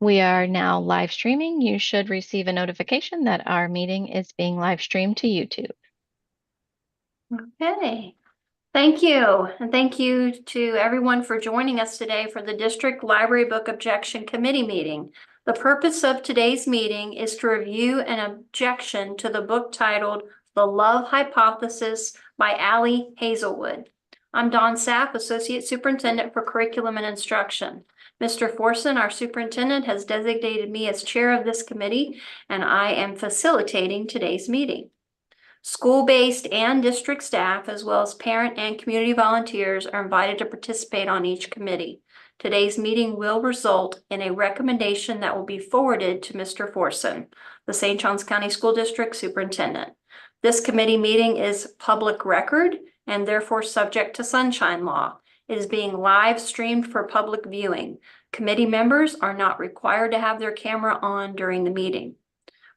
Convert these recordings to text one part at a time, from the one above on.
We are now live streaming. You should receive a notification that our meeting is being live streamed to YouTube. Okay, thank you. And thank you to everyone for joining us today for the District Library Book Objection Committee meeting. The purpose of today's meeting is to review an objection to the book titled The Love Hypothesis by Allie Hazelwood. I'm Dawn Sapp, Associate Superintendent for Curriculum and Instruction. Mr. Forson, our superintendent, has designated me as chair of this committee, and I am facilitating today's meeting. School-based and district staff, as well as parent and community volunteers, are invited to participate on each committee. Today's meeting will result in a recommendation that will be forwarded to Mr. Forson, the St. Johns County School District Superintendent. This committee meeting is public record and therefore subject to sunshine law. It is being live streamed for public viewing. Committee members are not required to have their camera on during the meeting.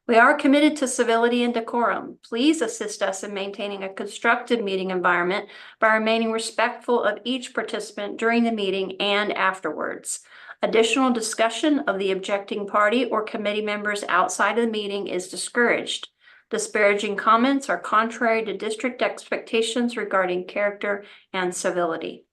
We are committed to civility and decorum. Please assist us in maintaining a constructive meeting environment by remaining respectful of each participant during the meeting and afterwards. Additional discussion of the objecting party or committee members outside of the meeting is discouraged. Disparaging comments are contrary to district expectations regarding character and civility.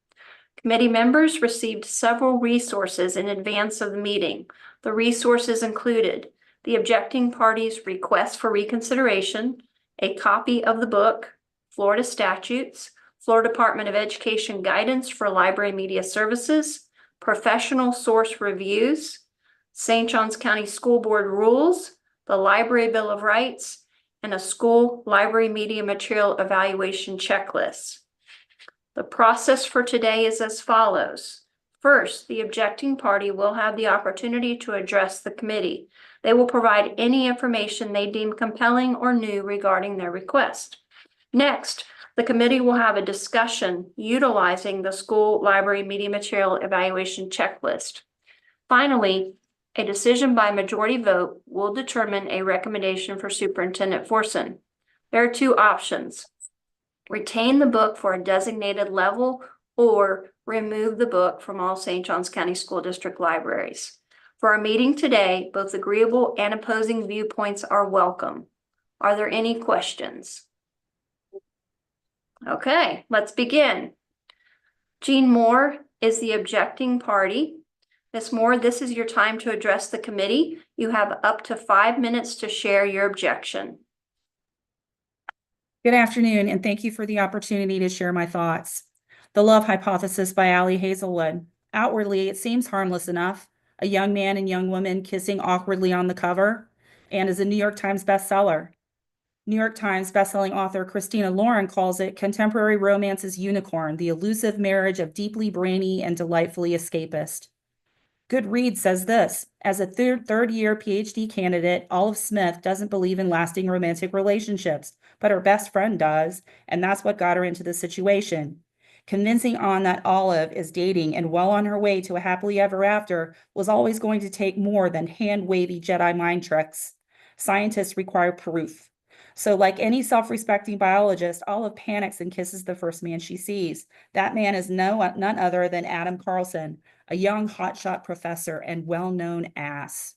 Committee members received several resources in advance of the meeting. The resources included the objecting party's request for reconsideration, a copy of the book, Florida statutes, Florida Department of Education guidance for library media services, professional source reviews, St. Johns County School Board rules, the Library Bill of Rights, and a school library media material evaluation checklist. The process for today is as follows. First, the objecting party will have the opportunity to address the committee. They will provide any information they deem compelling or new regarding their request. Next, the committee will have a discussion utilizing the school library media material evaluation checklist. Finally, a decision by majority vote will determine a recommendation for Superintendent Forson. There are two options. Retain the book for a designated level or remove the book from all St. Johns County School District libraries. For our meeting today, both agreeable and opposing viewpoints are welcome. Are there any questions? Okay, let's begin. Jean Moore is the objecting party. Ms. Moore, this is your time to address the committee. You have up to 5 minutes to share your objection. Good afternoon, and thank you for the opportunity to share my thoughts. The Love Hypothesis by Allie Hazelwood. Outwardly, it seems harmless enough. A young man and young woman kissing awkwardly on the cover, and is a New York Times bestseller. New York Times bestselling author Christina Lauren calls it contemporary romance's unicorn, the elusive marriage of deeply brainy and delightfully escapist. Goodreads says this: as a third-year PhD candidate, Olive Smith doesn't believe in lasting romantic relationships, but her best friend does, and that's what got her into the situation. Convincing Ann that Olive is dating and well on her way to a happily ever after was always going to take more than hand-wavy Jedi mind tricks. Scientists require proof. So like any self-respecting biologist, Olive panics and kisses the first man she sees. That man is none other than Adam Carlson, a young hotshot professor and well-known ass.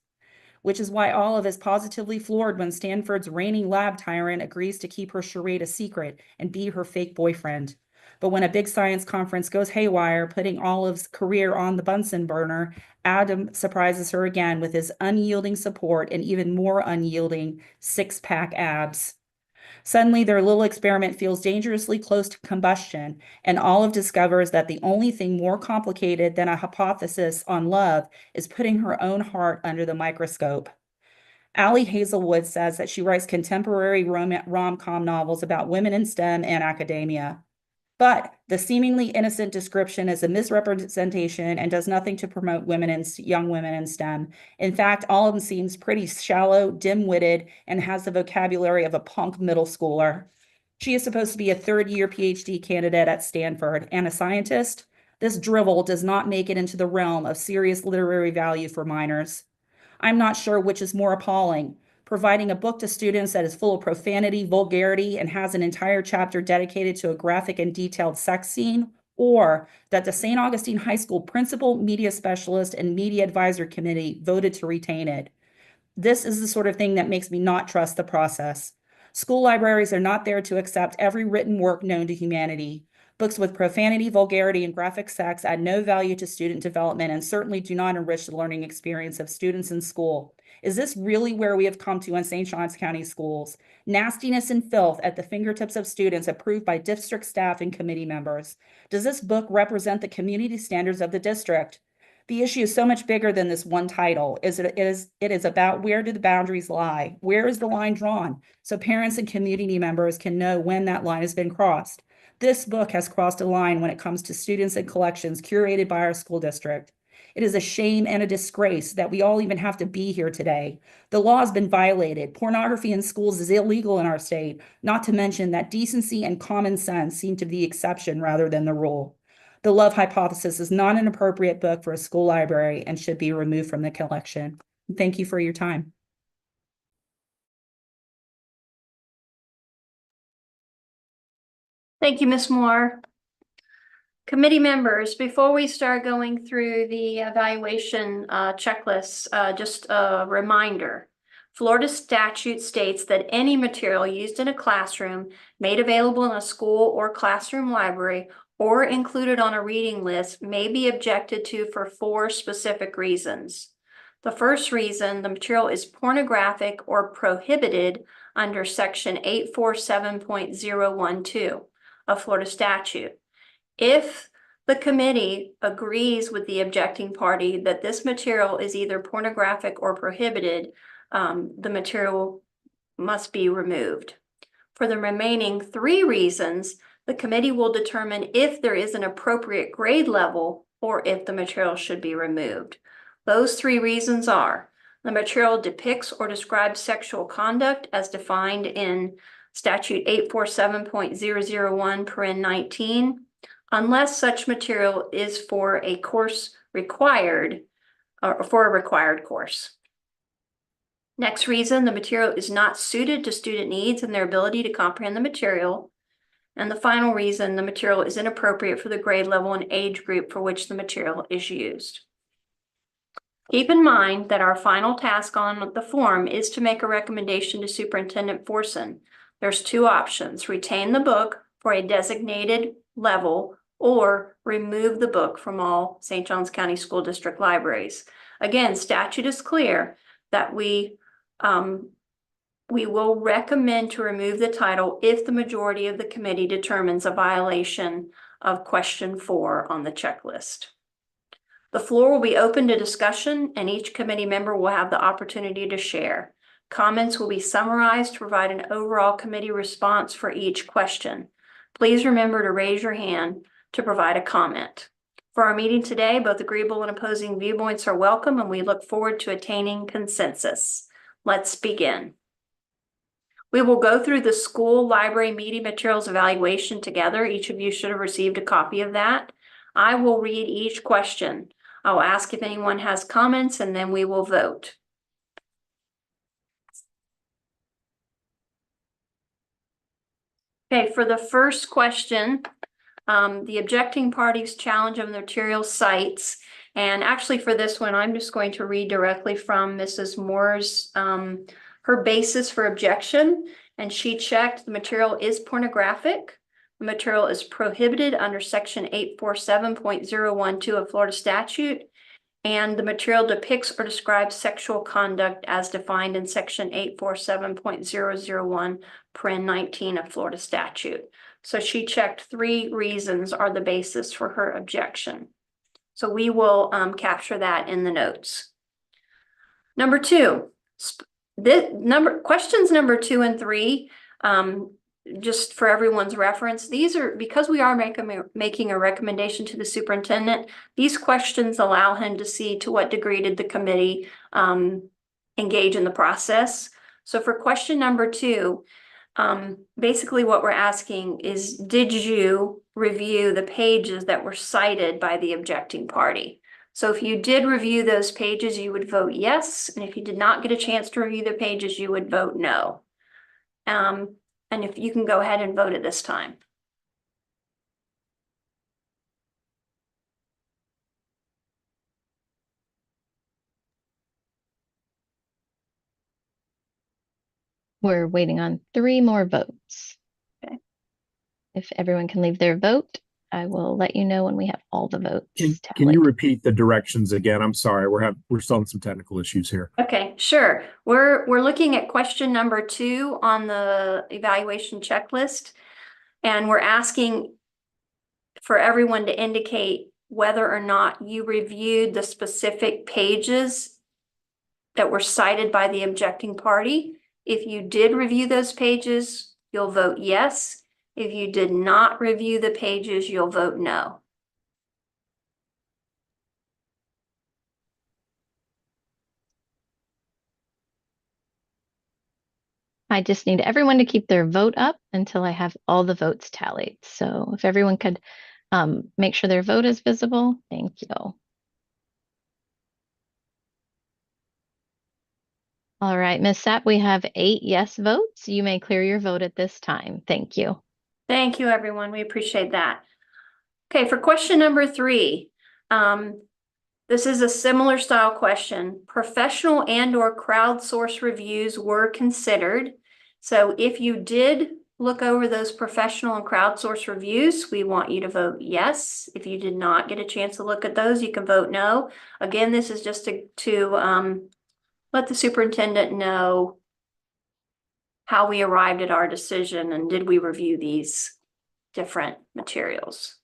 Which is why Olive is positively floored when Stanford's reigning lab tyrant agrees to keep her charade a secret and be her fake boyfriend. But when a big science conference goes haywire, putting Olive's career on the Bunsen burner, Adam surprises her again with his unyielding support and even more unyielding six-pack abs. Suddenly, their little experiment feels dangerously close to combustion, and Olive discovers that the only thing more complicated than a hypothesis on love is putting her own heart under the microscope. Allie Hazelwood says that she writes contemporary rom-com novels about women in STEM and academia. But the seemingly innocent description is a misrepresentation and does nothing to promote young women in STEM. In fact, Olive seems pretty shallow, dim-witted, and has the vocabulary of a punk middle schooler. She is supposed to be a third-year PhD candidate at Stanford and a scientist. This drivel does not make it into the realm of serious literary value for minors. I'm not sure which is more appalling: providing a book to students that is full of profanity, vulgarity, and has an entire chapter dedicated to a graphic and detailed sex scene, or that the St. Augustine High School Principal, Media Specialist, and Media Advisor Committee voted to retain it. This is the sort of thing that makes me not trust the process. School libraries are not there to accept every written work known to humanity. Books with profanity, vulgarity, and graphic sex add no value to student development and certainly do not enrich the learning experience of students in school. Is this really where we have come to in St. Johns County schools? Nastiness and filth at the fingertips of students approved by district staff and committee members. Does this book represent the community standards of the district? The issue is so much bigger than this one title. It is about where do the boundaries lie? Where is the line drawn? So parents and community members can know when that line has been crossed. This book has crossed a line when it comes to students and collections curated by our school district. It is a shame and a disgrace that we all even have to be here today. The law has been violated. Pornography in schools is illegal in our state, not to mention that decency and common sense seem to be the exception rather than the rule. The Love Hypothesis is not an appropriate book for a school library and should be removed from the collection. Thank you for your time. Thank you, Ms. Moore. Committee members, before we start going through the evaluation checklists, just a reminder. Florida statute states that any material used in a classroom, made available in a school or classroom library, or included on a reading list may be objected to for 4 specific reasons. The first reason, the material is pornographic or prohibited under section 847.012 of Florida statute. If the committee agrees with the objecting party that this material is either pornographic or prohibited, the material must be removed. For the remaining 3 reasons, the committee will determine if there is an appropriate grade level or if the material should be removed. Those 3 reasons are: the material depicts or describes sexual conduct as defined in statute 847.001(19), unless such material is for a course required or for a required course. Next reason, the material is not suited to student needs and their ability to comprehend the material. And the final reason, the material is inappropriate for the grade level and age group for which the material is used. Keep in mind that our final task on the form is to make a recommendation to Superintendent Forson. There's 2 options: retain the book for a designated level or remove the book from all St. Johns County School District libraries. Again, statute is clear that we will recommend to remove the title if the majority of the committee determines a violation of question 4 on the checklist. The floor will be open to discussion and each committee member will have the opportunity to share. Comments will be summarized to provide an overall committee response for each question. Please remember to raise your hand to provide a comment. For our meeting today, both agreeable and opposing viewpoints are welcome and we look forward to attaining consensus. Let's begin. We will go through the school library media materials evaluation together. Each of you should have received a copy of that. I will read each question. I'll ask if anyone has comments and then we will vote. Okay, for the first question, the objecting party's challenge of the material cites. And actually for this one, I'm just going to read directly from Mrs. Moore's, her basis for objection. And she checked the material is pornographic. The material is prohibited under section 847.012 of Florida statute. And the material depicts or describes sexual conduct as defined in section 847.001(19) of Florida statute. So she checked 3 reasons are the basis for her objection. So we will capture that in the notes. Number 2, questions number 2 and 3, just for everyone's reference, these are because we are making a recommendation to the superintendent. These questions allow him to see to what degree did the committee engage in the process. So for question number 2, basically what we're asking is, did you review the pages that were cited by the objecting party? So if you did review those pages, you would vote yes. And if you did not get a chance to review the pages, you would vote no. And if you can go ahead and vote at this time. We're waiting on 3 more votes. Okay. If everyone can leave their vote, I will let you know when we have all the votes Can you tallied. repeat the directions again? I'm sorry, we're still having some technical issues here. Okay, sure. We're looking at question number 2 on the evaluation checklist. And we're asking for everyone to indicate whether or not you reviewed the specific pages that were cited by the objecting party. If you did review those pages, you'll vote yes. If you did not review the pages, you'll vote no. I just need everyone to keep their vote up until I have all the votes tallied. So if everyone could make sure their vote is visible, thank you. All right, Ms. Sapp, we have 8 yes votes. You may clear your vote at this time. Thank you. Thank you, everyone. We appreciate that. Okay, for question number 3, this is a similar style question. Professional and/or crowdsource reviews were considered. So if you did look over those professional and crowdsource reviews, we want you to vote yes. If you did not get a chance to look at those, you can vote no. Again, this is just to let the superintendent know how we arrived at our decision and did we review these different materials.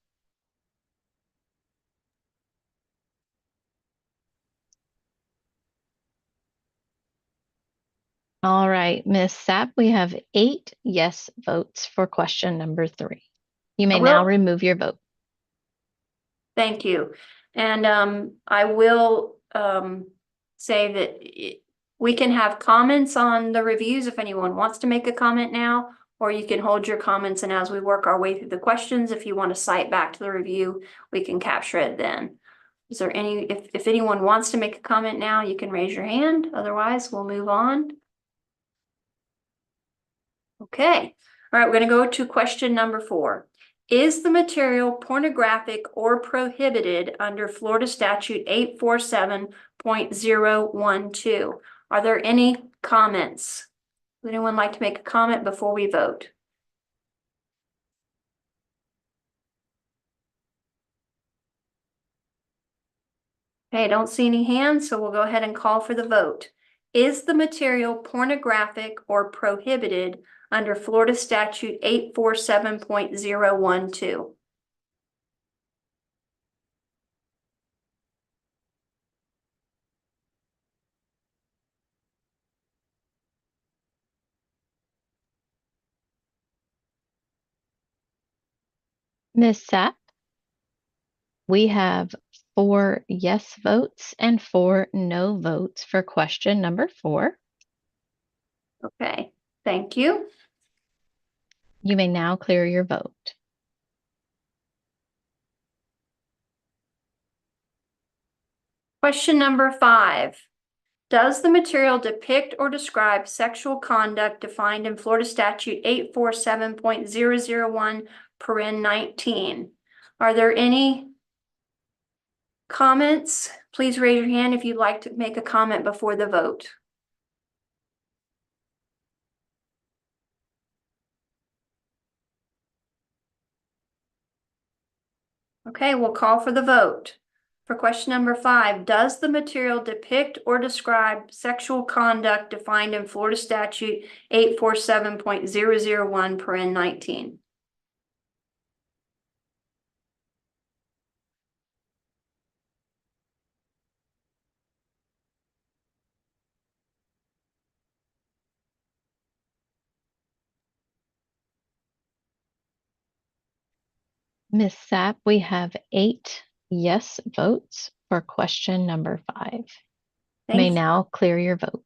All right, Ms. Sapp, we have 8 yes votes for question number 3. You may now remove your vote. Thank you. And I will say that we can have comments on the reviews if anyone wants to make a comment now, or you can hold your comments, and as we work our way through the questions, if you want to cite back to the review, we can capture it then. Is there any, if anyone wants to make a comment now, you can raise your hand. Otherwise, we'll move on. Okay. All right, we're going to go to question number 4. Is the material pornographic or prohibited under Florida Statute 847.012? Are there any comments? Would anyone like to make a comment before we vote? Okay, I don't see any hands, so we'll go ahead and call for the vote. Is the material pornographic or prohibited under Florida Statute 847.012? Ms. Sapp, we have 4 yes votes and 4 no votes for question number 4. Okay, thank you. You may now clear your vote. Question number 5. Does the material depict or describe sexual conduct defined in Florida Statute 847.001 paren 19? Are there any comments? Please raise your hand if you'd like to make a comment before the vote. Okay, we'll call for the vote. For question number 5, does the material depict or describe sexual conduct defined in Florida Statute 847.001 paren 19? Ms. Sapp, we have 8 yes votes for question number 5. You may Thank you. now clear your vote.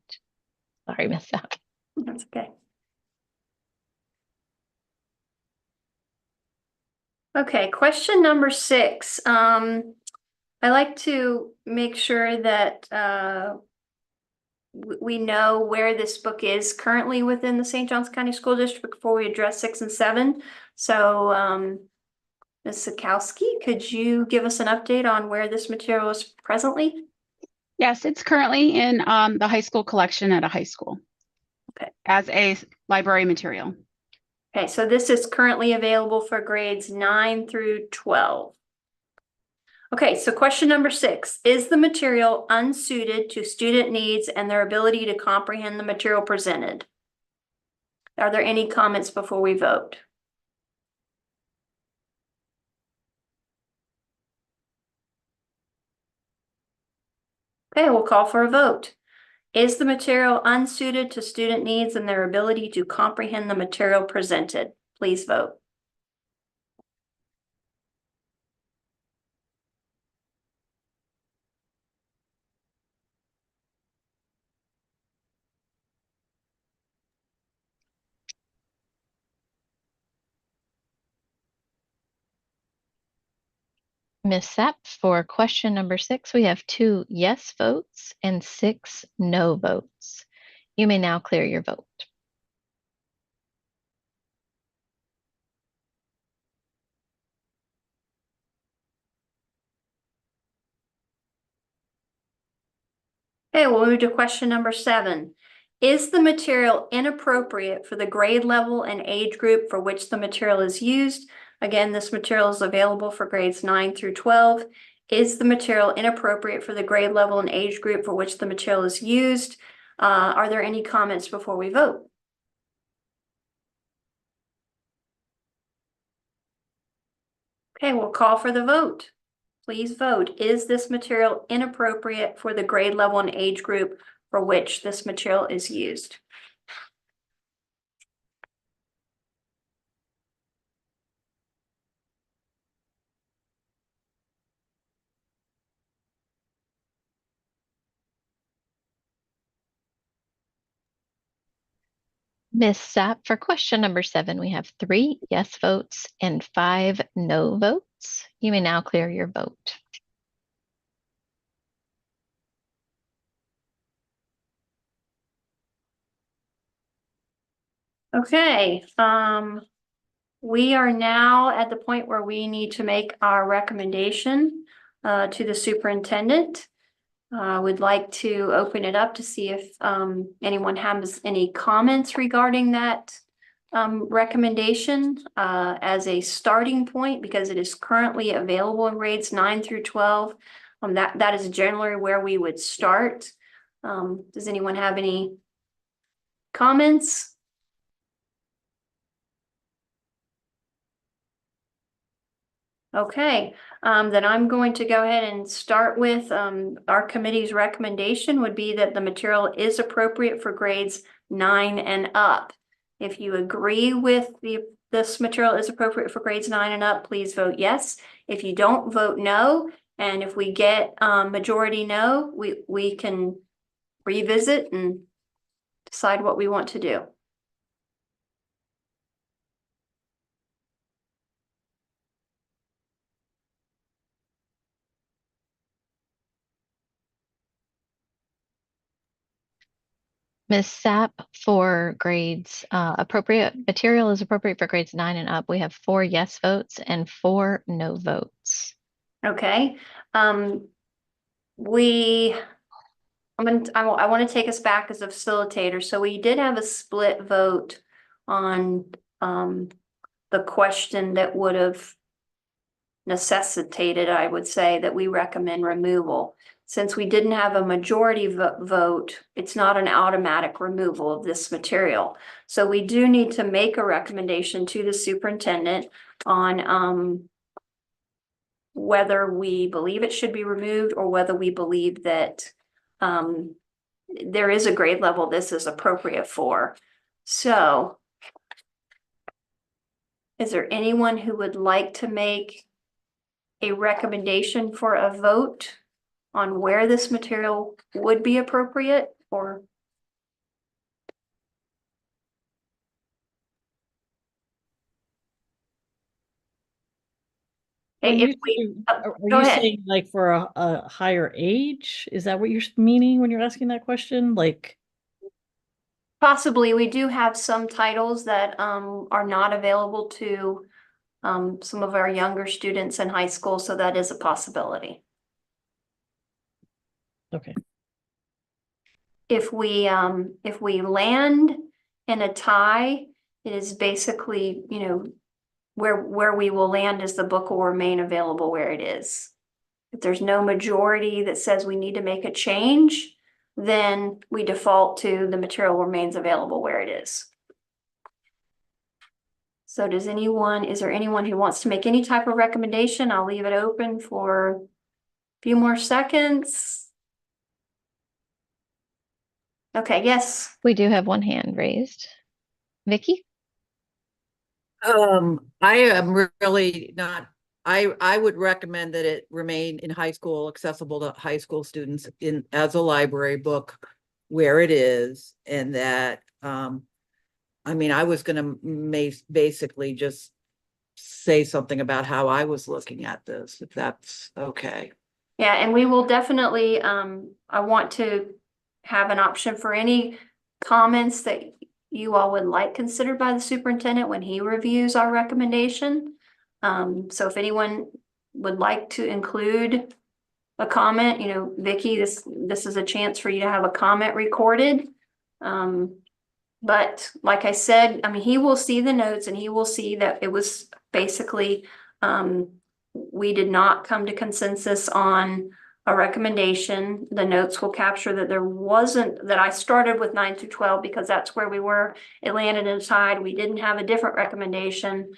Sorry, Ms. Sapp. That's okay. Okay, question number 6. I like to make sure that we know where this book is currently within the St. Johns County School District before we address 6 and 7. So, Ms. Sikowski, could you give us an update on where this material is presently? Yes, it's currently in the high school collection at a high school. as a library material. Okay, so this is currently available for grades 9 through 12. Okay, so question number 6, is the material unsuited to student needs and their ability to comprehend the material presented? Are there any comments before we vote? Okay, we'll call for a vote. Is the material unsuited to student needs and their ability to comprehend the material presented? Please vote. Ms. Sapp, for question number 6, we have 2 yes votes and 6 no votes. You may now clear your vote. Okay, we'll move to question number 7. Is the material inappropriate for the grade level and age group for which the material is used? Again, this material is available for grades 9 through 12. Is the material inappropriate for the grade level and age group for which the material is used? Are there any comments before we vote? Okay, we'll call for the vote. Please vote. Is this material inappropriate for the grade level and age group for which this material is used? Ms. Sapp, for question number 7, we have 3 yes votes and 5 no votes. You may now clear your vote. Okay, we are now at the point where we need to make our recommendation to the superintendent. We'd like to open it up to see if anyone has any comments regarding that recommendation as a starting point, because it is currently available in grades 9 through 12. That is generally where we would start. Does anyone have any comments? Okay, then I'm going to go ahead and start with our committee's recommendation would be that the material is appropriate for grades 9 and up. If you agree with this material is appropriate for grades 9 and up, please vote yes. If you don't, vote no. And if we get majority no, we can revisit and decide what we want to do. Ms. Sapp, for grades, appropriate material is appropriate for grades 9 and up. We have 4 yes votes and 4 no votes. Okay, I want to take us back as a facilitator. So we did have a split vote on the question that would have necessitated, I would say, that we recommend removal. Since we didn't have a majority vote, it's not an automatic removal of this material. So we do need to make a recommendation to the superintendent on whether we believe it should be removed or whether we believe that there is a grade level this is appropriate for. So is there anyone who would like to make a recommendation for a vote on where this material would be appropriate? Or When if you we say- are go you ahead. saying like for a higher age? Is that what you're meaning when you're asking that question? Like, Possibly, we do have some titles that are not available to some of our younger students in high school, so that is a possibility. okay. if we land in a tie, it is basically, where we will land is the book will remain available where it is. If there's no majority that says we need to make a change, then we default to the material remains available where it is. So is there anyone who wants to make any type of recommendation? I'll leave it open for a few more seconds. Okay, yes. We do have one hand raised. Vicky? I am really not, I would recommend that it remain in high school, accessible to high school students as a library book where it is, and that, I was gonna basically just say something about how I was looking at this, if that's okay. Yeah, and we will definitely, I want to have an option for any comments that you all would like considered by the superintendent when he reviews our recommendation. So if anyone would like to include a comment, Vicky, this is a chance for you to have a comment recorded. But like I said, he will see the notes and he will see that it was basically, we did not come to consensus on a recommendation. The notes will capture that that I started with 9 through 12 because that's where we were. It landed in a tie. We didn't have a different recommendation.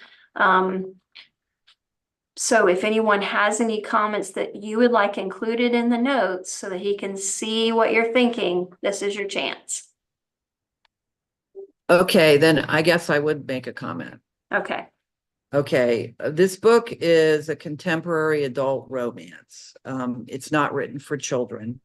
So if anyone has any comments that you would like included in the notes so that he can see what you're thinking, this is your chance. Okay, then I guess I would make a comment. Okay. Okay, this book is a contemporary adult romance. It's not written for children.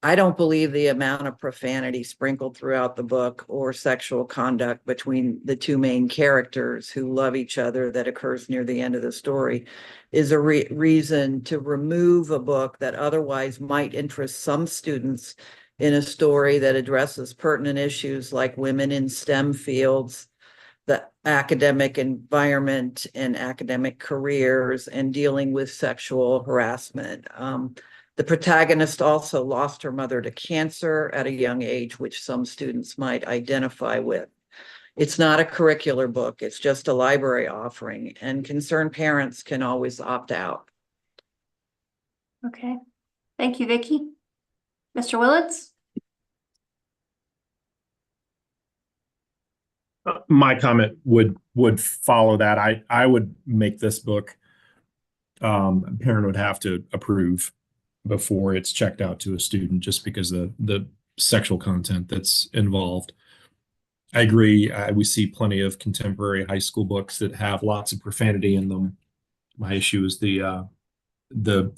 I don't believe the amount of profanity sprinkled throughout the book or sexual conduct between the two main characters who love each other that occurs near the end of the story is a reason to remove a book that otherwise might interest some students in a story that addresses pertinent issues like women in STEM fields, the academic environment and academic careers, and dealing with sexual harassment. The protagonist also lost her mother to cancer at a young age, which some students might identify with. It's not a curricular book, it's just a library offering, and concerned parents can always opt out. Okay. Thank you, Vicky. Mr. Willits? My comment would follow that. I would make this book, a parent would have to approve before it's checked out to a student, just because the sexual content that's involved. I agree. We see plenty of contemporary high school books that have lots of profanity in them. My issue is the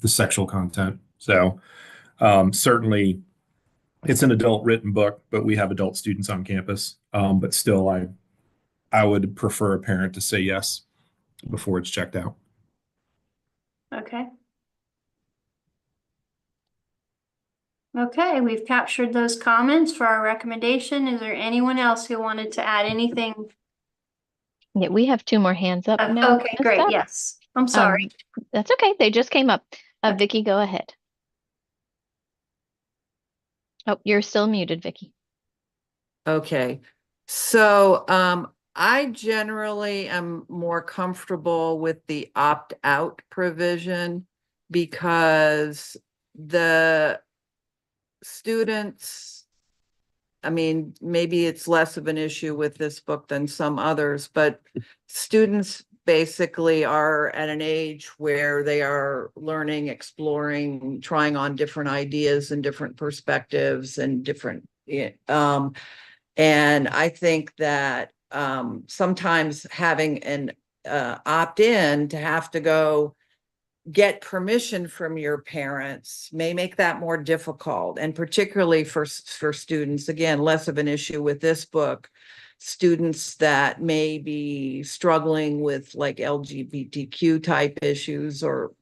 sexual content. So certainly it's an adult written book, but we have adult students on campus. But still, I would prefer a parent to say yes before it's checked out. Okay. Okay, we've captured those comments for our recommendation. Is there anyone else who wanted to add anything? Yeah, we have two more hands up now. Okay, great. Krista. Yes. I'm sorry. That's okay. They just came up. Okay. Vicky, go ahead. Oh, you're still muted, Vicky. Okay, so I generally am more comfortable with the opt-out provision because the students, maybe it's less of an issue with this book than some others, but students basically are at an age where they are learning, exploring, trying on different ideas and different perspectives and different, and I think that sometimes having an opt-in to have to go get permission from your parents may make that more difficult, and particularly for students, again, less of an issue with this book, students that may be struggling with like LGBTQ type issues, or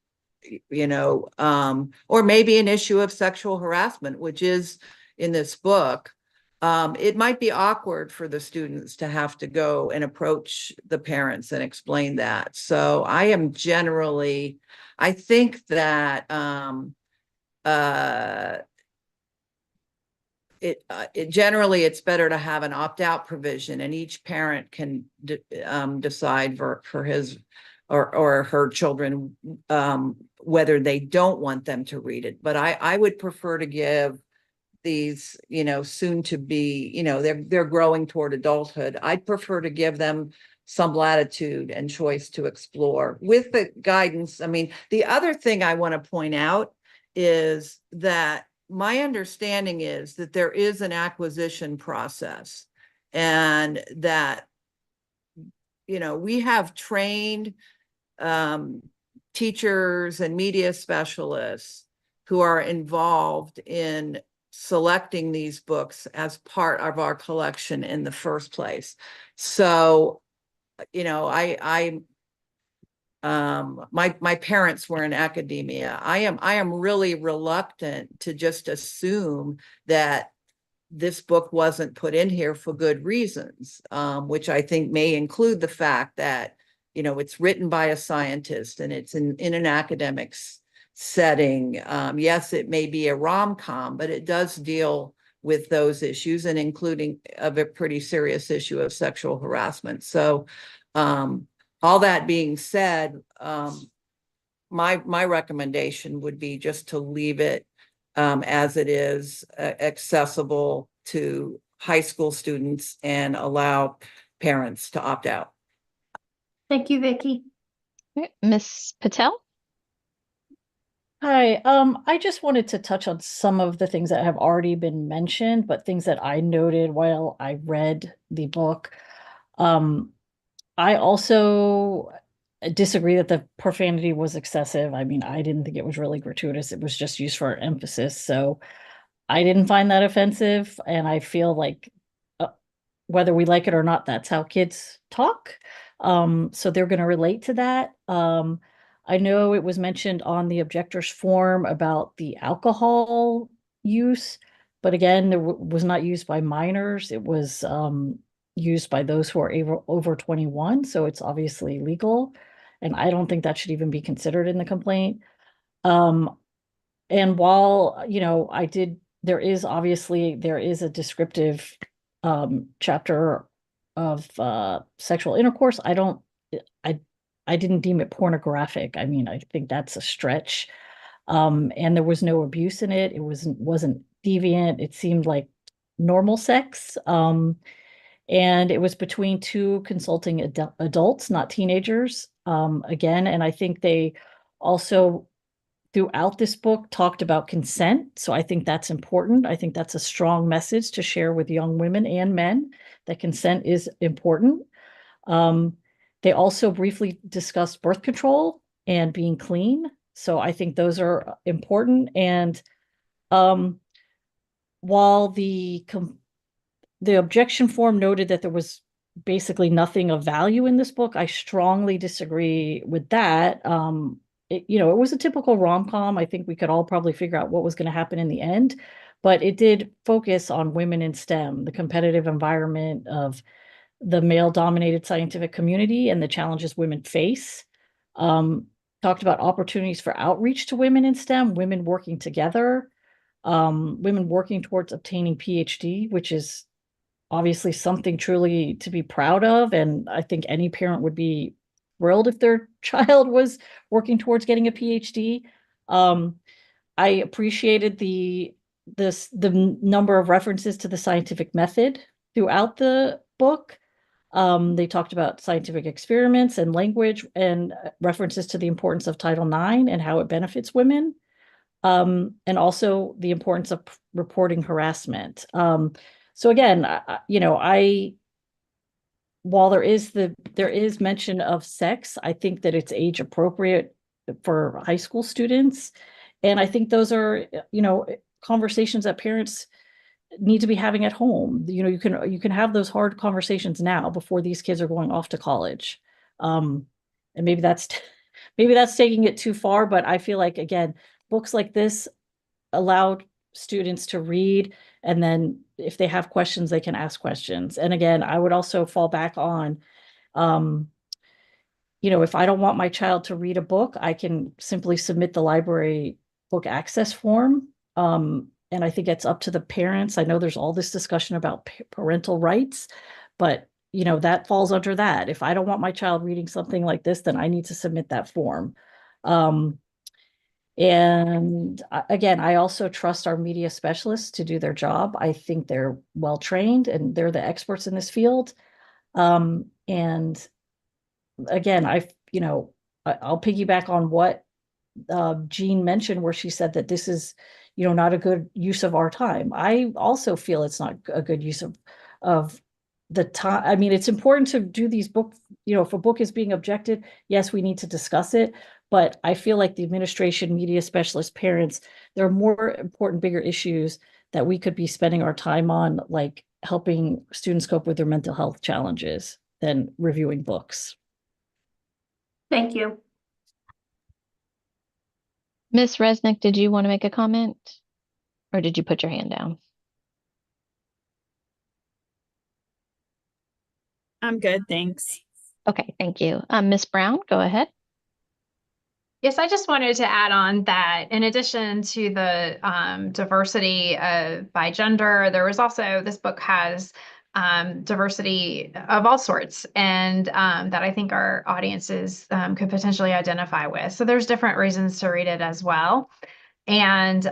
or maybe an issue of sexual harassment, which is in this book. It might be awkward for the students to have to go and approach the parents and explain that. So I think that generally it's better to have an opt-out provision, and each parent can decide for his or her children whether they don't want them to read it. But I would prefer to give these, soon to be, they're growing toward adulthood. I'd prefer to give them some latitude and choice to explore with the guidance. I mean, the other thing I want to point out is that my understanding is that there is an acquisition process, and that, we have trained teachers and media specialists who are involved in selecting these books as part of our collection in the first place. So, my parents were in academia. I am really reluctant to just assume that this book wasn't put in here for good reasons, which I think may include the fact that, it's written by a scientist and it's in an academic setting. Yes, it may be a rom-com, but it does deal with those issues, and including a pretty serious issue of sexual harassment. So, all that being said, my recommendation would be just to leave it as it is, accessible to high school students, and allow parents to opt out. Thank you, Vicky. Miss Patel? Hi, I just wanted to touch on some of the things that have already been mentioned, but things that I noted while I read the book. I also disagree that the profanity was excessive. I mean, I didn't think it was really gratuitous. It was just used for emphasis. So I didn't find that offensive. And I feel like whether we like it or not, that's how kids talk. So they're going to relate to that. I know it was mentioned on the objectors form about the alcohol use, but again, it was not used by minors. It was used by those who are over 21. So it's obviously legal. And I don't think that should even be considered in the complaint. And while, there is a descriptive chapter of sexual intercourse. I didn't deem it pornographic. I mean, I think that's a stretch. And there was no abuse in it. It wasn't deviant. It seemed like normal sex. And it was between two consulting adults, not teenagers. Again, and I think they also throughout this book talked about consent. So I think that's important. I think that's a strong message to share with young women and men, that consent is important. They also briefly discussed birth control and being clean. So I think those are important. And while the objection form noted that there was basically nothing of value in this book, I strongly disagree with that. It was a typical rom-com. I think we could all probably figure out what was going to happen in the end, but it did focus on women in STEM, the competitive environment of the male-dominated scientific community and the challenges women face. Talked about opportunities for outreach to women in STEM, women working together, women working towards obtaining PhD, which is obviously something truly to be proud of. And I think any parent would be thrilled if their child was working towards getting a PhD. I appreciated the number of references to the scientific method throughout the book. They talked about scientific experiments and language, and references to the importance of Title IX and how it benefits women, and also the importance of reporting harassment. So again, while there is mention of sex, I think that it's age appropriate for high school students. And I think those are, conversations that parents need to be having at home. You can have those hard conversations now before these kids are going off to college. And maybe that's taking it too far, but I feel like, again, books like this allow students to read, and then if they have questions, they can ask questions. And again, I would also fall back on, if I don't want my child to read a book, I can simply submit the library book access form. and I think it's up to the parents. I know there's all this discussion about parental rights, but that falls under that. If I don't want my child reading something like this, then I need to submit that form. And again, I also trust our media specialists to do their job. I think they're well trained and they're the experts in this field. And again, I'll piggyback on what Jean mentioned, where she said that this is, not a good use of our time. I also feel it's not a good use of the time. I mean, it's important to do these books, if a book is being objected, yes, we need to discuss it. But I feel like the administration, media specialists, parents, there are more important, bigger issues that we could be spending our time on, like helping students cope with their mental health challenges, than reviewing books. Thank you. Ms. Resnick, did you want to make a comment? Or did you put your hand down? I'm good, thanks. Okay, thank you. Ms. Brown, go ahead. Yes, I just wanted to add on that in addition to the diversity by gender, there was also, this book has diversity of all sorts, and that I think our audiences could potentially identify with. So there's different reasons to read it as well. And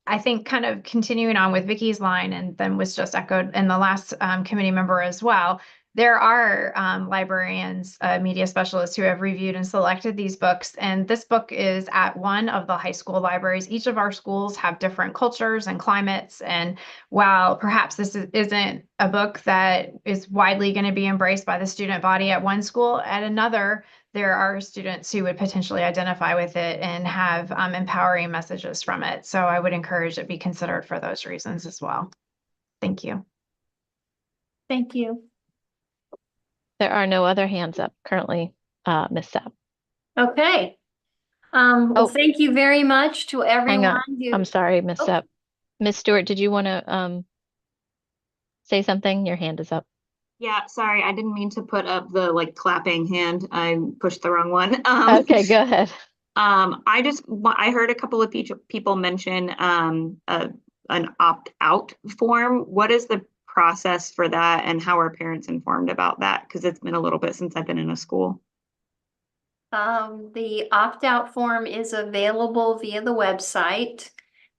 I think kind of continuing on with Vicky's line, and then was just echoed in the last committee member as well, there are librarians, media specialists who have reviewed and selected these books. And this book is at one of the high school libraries. Each of our schools have different cultures and climates. And while perhaps this isn't a book that is widely going to be embraced by the student body at one school, at another, there are students who would potentially identify with it and have empowering messages from it. So I would encourage it be considered for those reasons as well. Thank you. Thank you. There are no other hands up currently, Ms. Sapp. Okay. Well, Oh. thank you very much to everyone. Hang on. who- I'm sorry, Ms. Oh. Sapp. Ms. Stewart, did you want to say something? Your hand is up. Yeah, sorry, I didn't mean to put up the clapping hand. I pushed the wrong one. Okay, go ahead. I heard a couple of people mention an opt-out form. What is the process for that, and how are parents informed about that? Because it's been a little bit since I've been in a school. The opt-out form is available via the website,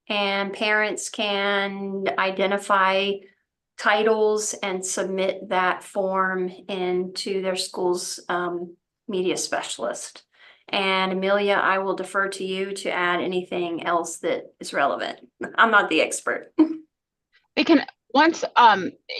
and parents can identify titles and submit that form into their school's media specialist. And Amelia, I will defer to you to add anything else that is relevant. I'm not the expert. They can, once,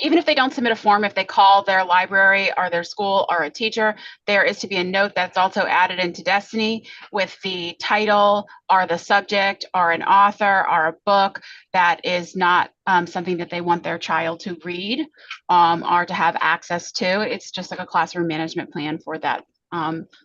even if they don't submit a form, if they call their library or their school or a teacher, there is to be a note that's also added into Destiny with the title or the subject or an author or a book that is not something that they want their child to read or to have access to. It's just like a classroom management plan for that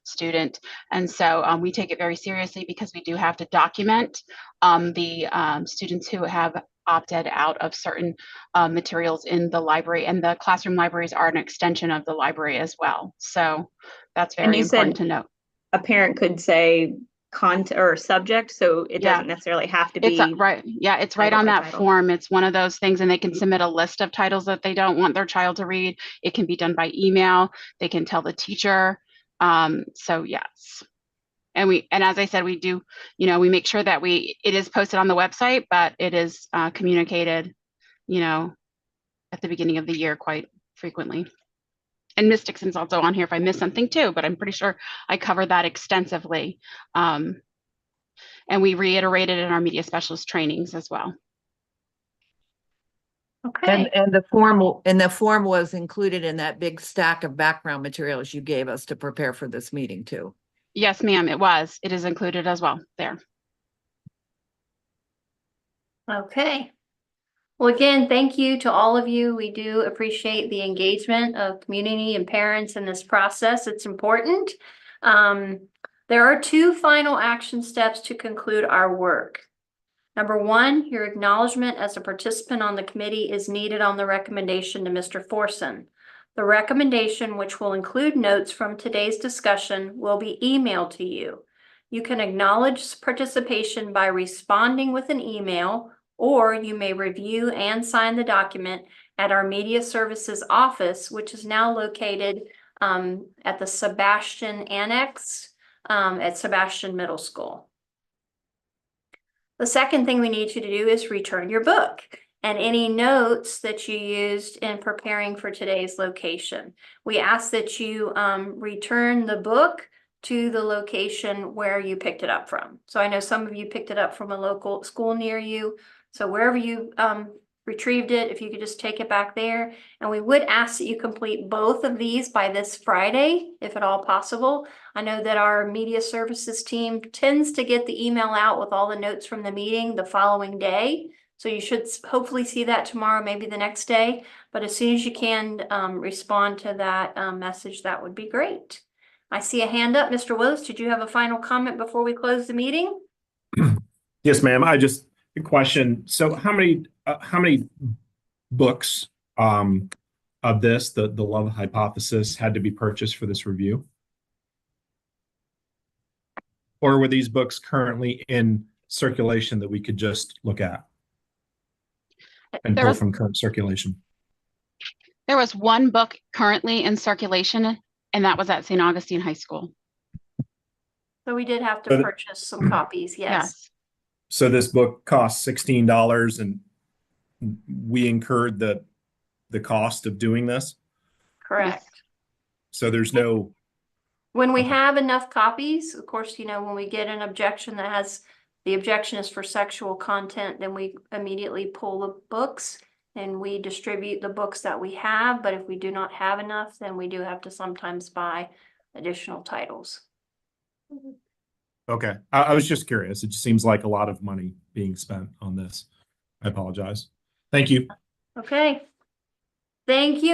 student. And so we take it very seriously, because we do have to document the students who have opted out of certain materials in the library, and the classroom libraries are an extension of the library as well. So that's very important to note. A parent could say content or subject, so it doesn't necessarily have to be. It's right. Yeah, it's right on that form. It's one of those things, and they can submit a list of titles that they don't want their child to read. It can be done by email. They can tell the teacher. So yes. And as I said, we do, we make sure that it is posted on the website, but it is communicated, at the beginning of the year quite frequently. And Ms. Dixon's also on here if I missed something too, but I'm pretty sure I covered that extensively. And we reiterated in our media specialist trainings as well. Okay. And the form was included in that big stack of background materials you gave us to prepare for this meeting too. Yes, ma'am, it was. It is included as well there. Okay. Well, again, thank you to all of you. We do appreciate the engagement of community and parents in this process. It's important. There are 2 final action steps to conclude our work. Number 1, your acknowledgement as a participant on the committee is needed on the recommendation to Mr. Forson. The recommendation, which will include notes from today's discussion, will be emailed to you. You can acknowledge participation by responding with an email, or you may review and sign the document at our Media Services office, which is now located at the Sebastian Annex at Sebastian Middle School. The second thing we need you to do is return your book and any notes that you used in preparing for today's location. We ask that you return the book to the location where you picked it up from. So I know some of you picked it up from a local school near you. So wherever you retrieved it, if you could just take it back there. And we would ask that you complete both of these by this Friday, if at all possible. I know that our media services team tends to get the email out with all the notes from the meeting the following day. So you should hopefully see that tomorrow, maybe the next day. But as soon as you can respond to that message, that would be great. I see a hand up. Mr. Willis, did you have a final comment before we close the meeting? Yes, ma'am. I just a question. So how many books of this, the Love Hypothesis, had to be purchased for this review? Or were these books currently in circulation that we could just look at and There pull was- from current circulation? There was one book currently in circulation, and that was at St. Augustine High School. So we did have to But- purchase some copies, yes. So this book costs $16 and we incurred the cost of doing this? Correct. So there's no, When we Okay. have enough copies, of course, when we get an objection that has, the objection is for sexual content, then we immediately pull the books and we distribute the books that we have. But if we do not have enough, then we do have to sometimes buy additional titles. okay. I was just curious. It just seems like a lot of money being spent on this. I apologize. Thank you. Okay. Thank you.